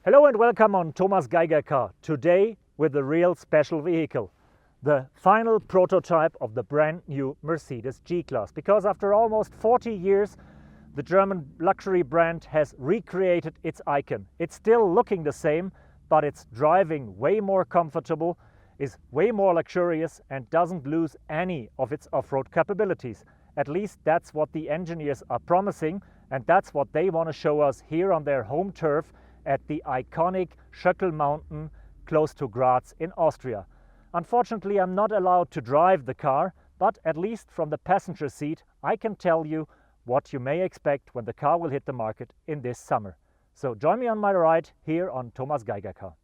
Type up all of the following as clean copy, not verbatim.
Hello and welcome on Thomas Geiger Car. Today with a real special vehicle. The final prototype of the brand new Mercedes G-Class. Because after almost 40 years, the German luxury brand has recreated its icon. It's still looking the same, but it's driving way more comfortable, is way more luxurious and doesn't lose any of its off-road capabilities. At least that's what the engineers are promising, and that's what they want to show us here on their home turf at the iconic Schöckel Mountain close to Graz in Austria. Unfortunately, I'm not allowed to drive the car, but at least from the passenger seat I can tell you what you may expect when the car will hit the market in this summer. So join me on my ride here on Thomas Geiger Car.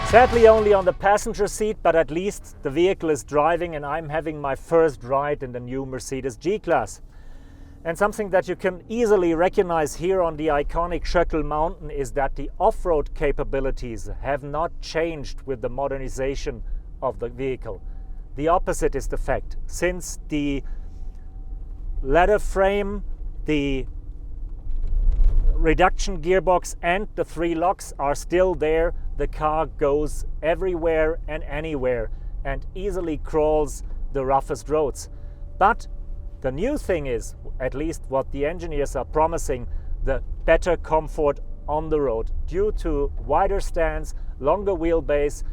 Sadly only on the passenger seat, but at least the vehicle is driving and I'm having my first ride in the new Mercedes G-Class. And something that you can easily recognize here on the iconic Schöckel Mountain is that the off-road capabilities have not changed with the modernization of the vehicle. The opposite is the fact. Since the ladder frame, the reduction gearbox and the 3 locks are still there, the car goes everywhere and anywhere and easily crawls the roughest roads. But the new thing is, at least what the engineers are promising, the better comfort on the road due to wider stands, longer wheelbase,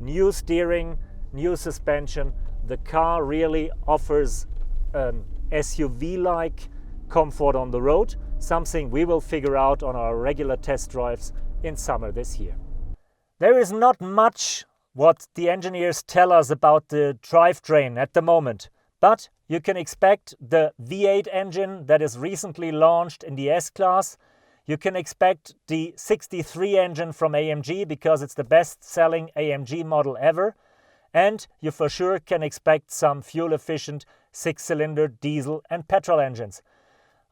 new steering, new suspension. The car really offers an SUV-like comfort on the road, something we will figure out on our regular test drives in summer this year. There is not much what the engineers tell us about the drivetrain at the moment, but you can expect the V8 engine that is recently launched in the S-Class. You can expect the 63 engine from AMG because it's the best-selling AMG model ever. And you for sure can expect some fuel-efficient 6-cylinder diesel and petrol engines.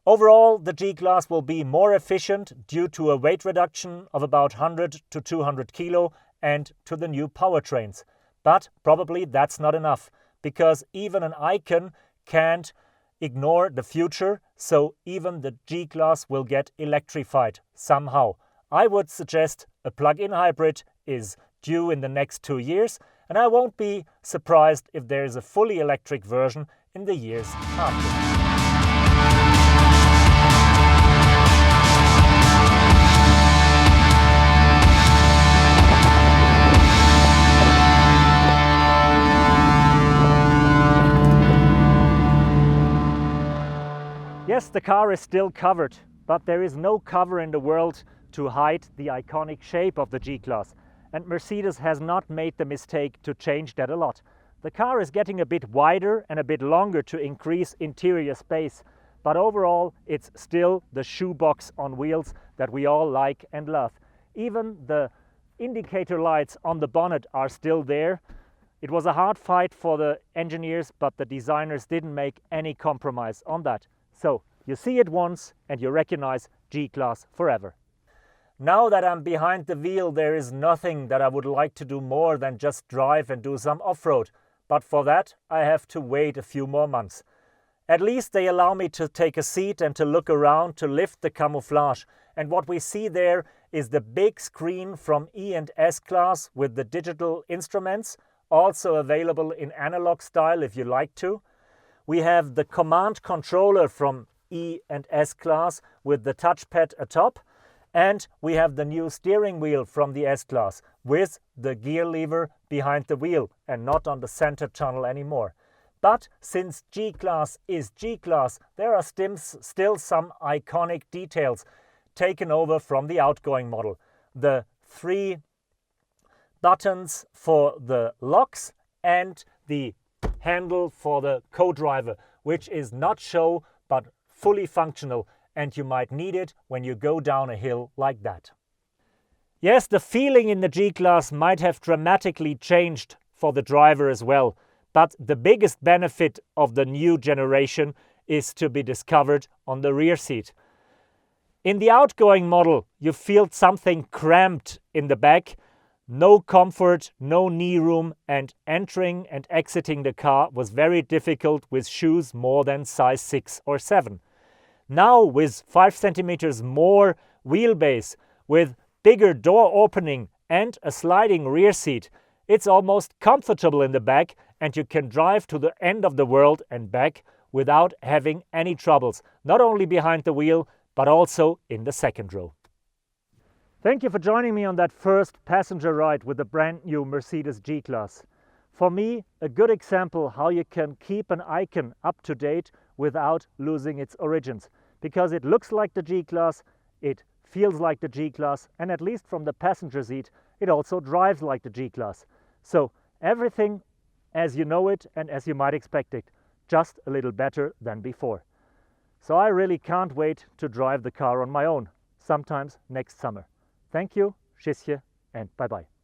Overall, the G-Class will be more efficient due to a weight reduction of about 100 to 200 kilo and to the new powertrains. But probably that's not enough, because even an icon can't ignore the future, so even the G-Class will get electrified somehow. I would suggest a plug-in hybrid is due in the next 2 years, and I won't be surprised if there is a fully electric version in the years after. Yes, the car is still covered, but there is no cover in the world to hide the iconic shape of the G-Class. And Mercedes has not made the mistake to change that a lot. The car is getting a bit wider and a bit longer to increase interior space, but overall it's still the shoebox on wheels that we all like and love. Even the indicator lights on the bonnet are still there. It was a hard fight for the engineers, but the designers didn't make any compromise on that. So you see it once and you recognize G-Class forever. Now that I'm behind the wheel, there is nothing that I would like to do more than just drive and do some off-road. But for that, I have to wait a few more months. At least they allow me to take a seat and to look around to lift the camouflage. And what we see there is the big screen from E and S class with the digital instruments, also available in analog style if you like to. We have the command controller from E and S class with the touchpad atop. And we have the new steering wheel from the S-Class with the gear lever behind the wheel and not on the center tunnel anymore. But since G-Class is G-Class, there are still some iconic details taken over from the outgoing model. The 3 buttons for the locks and the handle for the co-driver, which is not show but fully functional, and you might need it when you go down a hill like that. Yes, the feeling in the G-Class might have dramatically changed for the driver as well, but the biggest benefit of the new generation is to be discovered on the rear seat. In the outgoing model, you feel something cramped in the back. no comfort, no knee room, and entering and exiting the car was very difficult with shoes more than size 6 or 7. Now with 5 centimeters more wheelbase, with bigger door opening and a sliding rear seat, it's almost comfortable in the back, and you can drive to the end of the world and back without having any troubles, not only behind the wheel, but also in the second row. Thank you for joining me on that first passenger ride with the brand new Mercedes G-Class. For me, a good example how you can keep an icon up to date without losing its origins. Because it looks like the G-Class, it feels like the G-Class, and at least from the passenger seat, it also drives like the G-Class. So everything as you know it and as you might expect it, just a little better than before. So I really can't wait to drive the car on my own, sometimes next summer. Thank you, tschüsschen, and bye-bye.